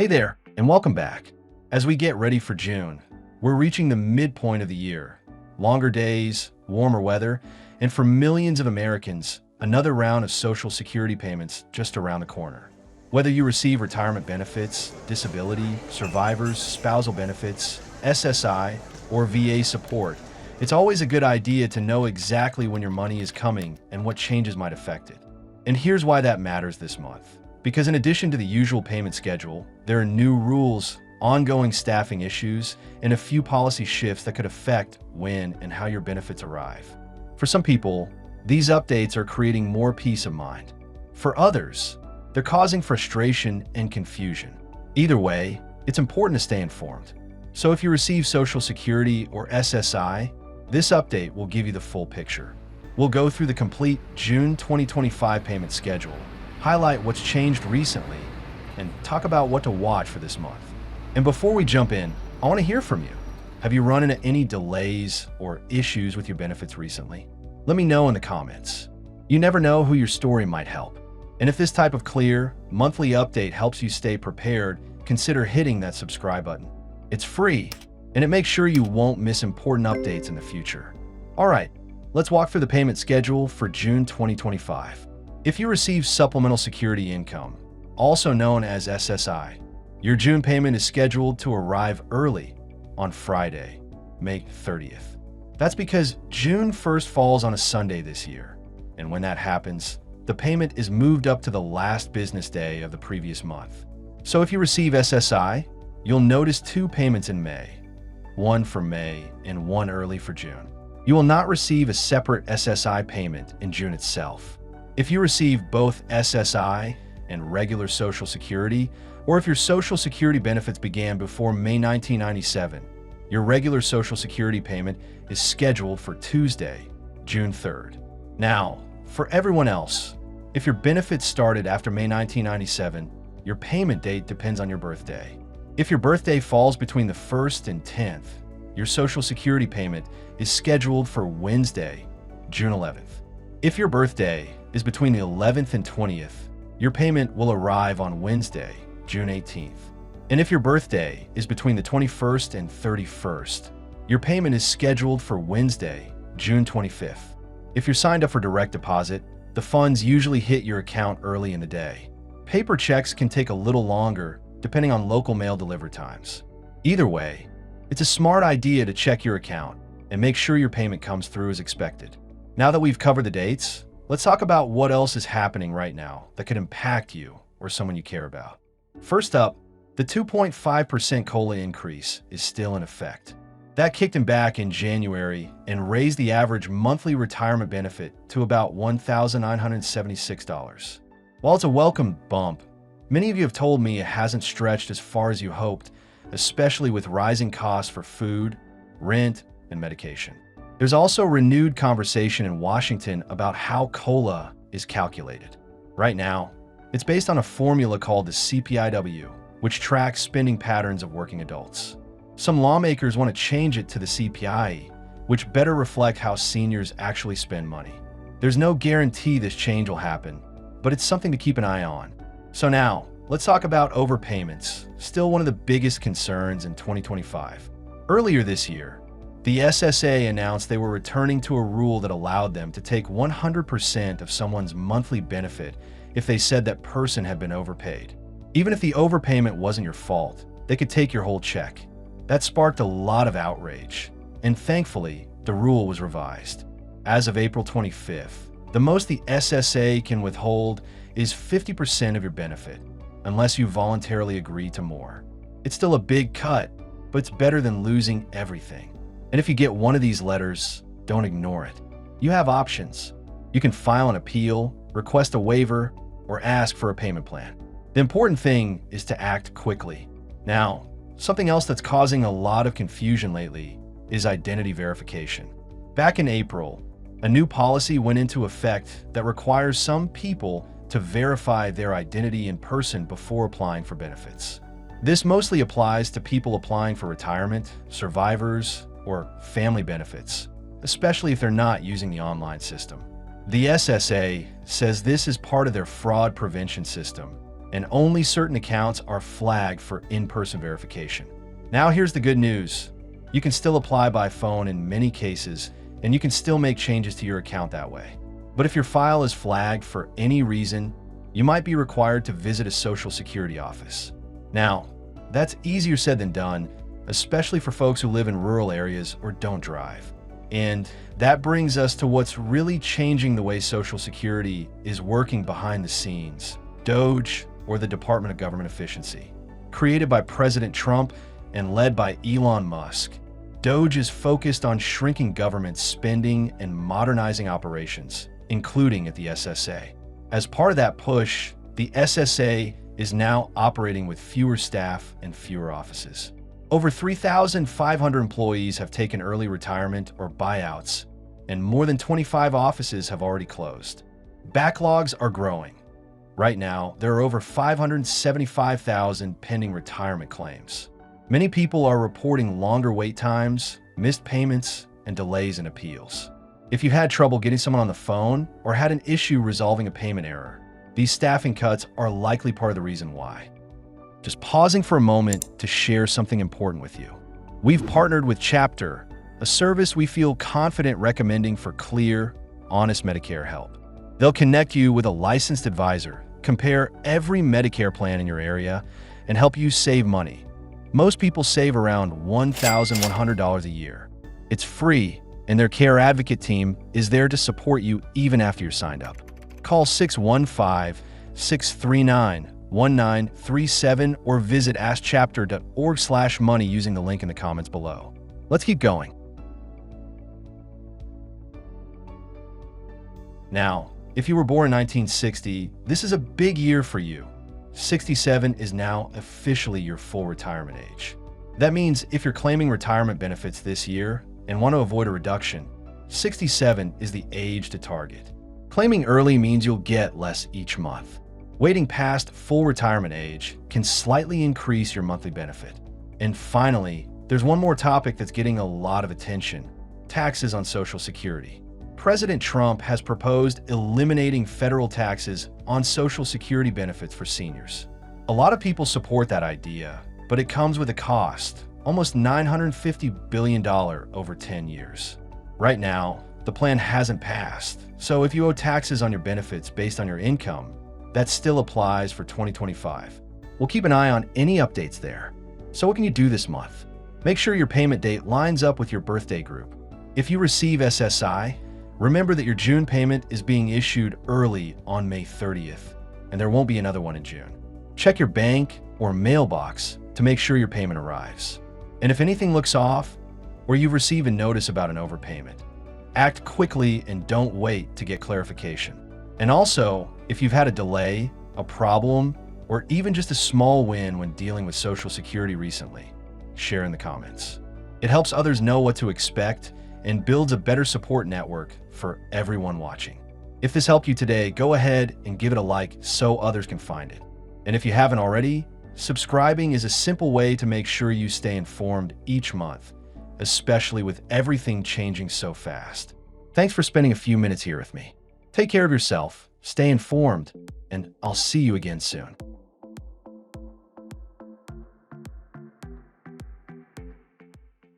Hey there, and welcome back. As we get ready for June, we're reaching the midpoint of the year. Longer days, warmer weather, and for millions of Americans, another round of Social Security payments just around the corner. Whether you receive retirement benefits, disability, survivors, spousal benefits, SSI, or VA support, it's always a good idea to know exactly when your money is coming and what changes might affect it. And here's why that matters this month. Because in addition to the usual payment schedule, there are new rules, ongoing staffing issues, and a few policy shifts that could affect when and how your benefits arrive. For some people, these updates are creating more peace of mind. For others, they're causing frustration and confusion. Either way, it's important to stay informed. So if you receive Social Security or SSI, this update will give you the full picture. We'll go through the complete June 2025 payment schedule, highlight what's changed recently, and talk about what to watch for this month. And before we jump in, I want to hear from you. Have you run into any delays or issues with your benefits recently? Let me know in the comments. You never know who your story might help. And if this type of clear, monthly update helps you stay prepared, consider hitting that subscribe button. It's free, and it makes sure you won't miss important updates in the future. All right, let's walk through the payment schedule for June 2025. If you receive Supplemental Security Income, also known as SSI, your June payment is scheduled to arrive early on Friday, May 30th. That's because June 1st falls on a Sunday this year, and when that happens, the payment is moved up to the last business day of the previous month. So if you receive SSI, you'll notice two payments in May, one for May and one early for June. You will not receive a separate SSI payment in June itself. If you receive both SSI and regular Social Security, or if your Social Security benefits began before May 1997, your regular Social Security payment is scheduled for Tuesday, June 3rd. Now, for everyone else, if your benefits started after May 1997, your payment date depends on your birthday. If your birthday falls between the 1st and 10th, your Social Security payment is scheduled for Wednesday, June 11th. If your birthday is between the 11th and 20th, your payment will arrive on Wednesday, June 18th. And if your birthday is between the 21st and 31st, your payment is scheduled for Wednesday, June 25th. If you're signed up for direct deposit, the funds usually hit your account early in the day. Paper checks can take a little longer depending on local mail delivery times. Either way, it's a smart idea to check your account and make sure your payment comes through as expected. Now that we've covered the dates, let's talk about what else is happening right now that could impact you or someone you care about. First up, the 2.5% COLA increase is still in effect. That kicked in back in January and raised the average monthly retirement benefit to about $1,976. While it's a welcome bump, many of you have told me it hasn't stretched as far as you hoped, especially with rising costs for food, rent, and medication. There's also renewed conversation in Washington about how COLA is calculated. Right now, it's based on a formula called the CPIW, which tracks spending patterns of working adults. Some lawmakers want to change it to the CPI, which better reflect how seniors actually spend money. There's no guarantee this change will happen, but it's something to keep an eye on. So now, let's talk about overpayments, still one of the biggest concerns in 2025. Earlier this year, the SSA announced they were returning to a rule that allowed them to take 100% of someone's monthly benefit if they said that person had been overpaid. Even if the overpayment wasn't your fault, they could take your whole check. That sparked a lot of outrage, and thankfully, the rule was revised. As of April 25th, the most the SSA can withhold is 50% of your benefit, unless you voluntarily agree to more. It's still a big cut, but it's better than losing everything. And if you get one of these letters, don't ignore it. You have options. You can file an appeal, request a waiver, or ask for a payment plan. The important thing is to act quickly. Now, something else that's causing a lot of confusion lately is identity verification. Back in April, a new policy went into effect that requires some people to verify their identity in person before applying for benefits. This mostly applies to people applying for retirement, survivors, or family benefits, especially if they're not using the online system. The SSA says this is part of their fraud prevention system, and only certain accounts are flagged for in-person verification. Now here's the good news. You can still apply by phone in many cases, and you can still make changes to your account that way. But if your file is flagged for any reason, you might be required to visit a Social Security office. Now, that's easier said than done, especially for folks who live in rural areas or don't drive. And that brings us to what's really changing the way Social Security is working behind the scenes: DOGE, or the Department of Government Efficiency. Created by President Trump and led by Elon Musk, DOGE is focused on shrinking government spending and modernizing operations, including at the SSA. As part of that push, the SSA is now operating with fewer staff and fewer offices. Over 3,500 employees have taken early retirement or buyouts, and more than 25 offices have already closed. Backlogs are growing. Right now, there are over 575,000 pending retirement claims. Many people are reporting longer wait times, missed payments, and delays in appeals. If you had trouble getting someone on the phone or had an issue resolving a payment error, these staffing cuts are likely part of the reason why. Just pausing for a moment to share something important with you. We've partnered with Chapter, a service we feel confident recommending for clear, honest Medicare help. They'll connect you with a licensed advisor, compare every Medicare plan in your area, and help you save money. Most people save around $1,100 a year. It's free, and their care advocate team is there to support you even after you're signed up. Call 615-639-1937 or visit askchapter.org/money using the link in the comments below. Let's keep going. Now, if you were born in 1960, this is a big year for you. 67 is now officially your full retirement age. That means if you're claiming retirement benefits this year and want to avoid a reduction, 67 is the age to target. Claiming early means you'll get less each month. Waiting past full retirement age can slightly increase your monthly benefit. And finally, there's one more topic that's getting a lot of attention: taxes on Social Security. President Trump has proposed eliminating federal taxes on Social Security benefits for seniors. A lot of people support that idea, but it comes with a cost, almost $950 billion over 10 years. Right now, the plan hasn't passed, so if you owe taxes on your benefits based on your income, that still applies for 2025. We'll keep an eye on any updates there. So what can you do this month? Make sure your payment date lines up with your birthday group. If you receive SSI, remember that your June payment is being issued early on May 30th, and there won't be another one in June. Check your bank or mailbox to make sure your payment arrives. And if anything looks off, or you receive a notice about an overpayment, act quickly and don't wait to get clarification. And also, if you've had a delay, a problem, or even just a small win when dealing with Social Security recently, share in the comments. It helps others know what to expect and builds a better support network for everyone watching. If this helped you today, go ahead and give it a like so others can find it. And if you haven't already, subscribing is a simple way to make sure you stay informed each month, especially with everything changing so fast. Thanks for spending a few minutes here with me. Take care of yourself, stay informed, and I'll see you again soon.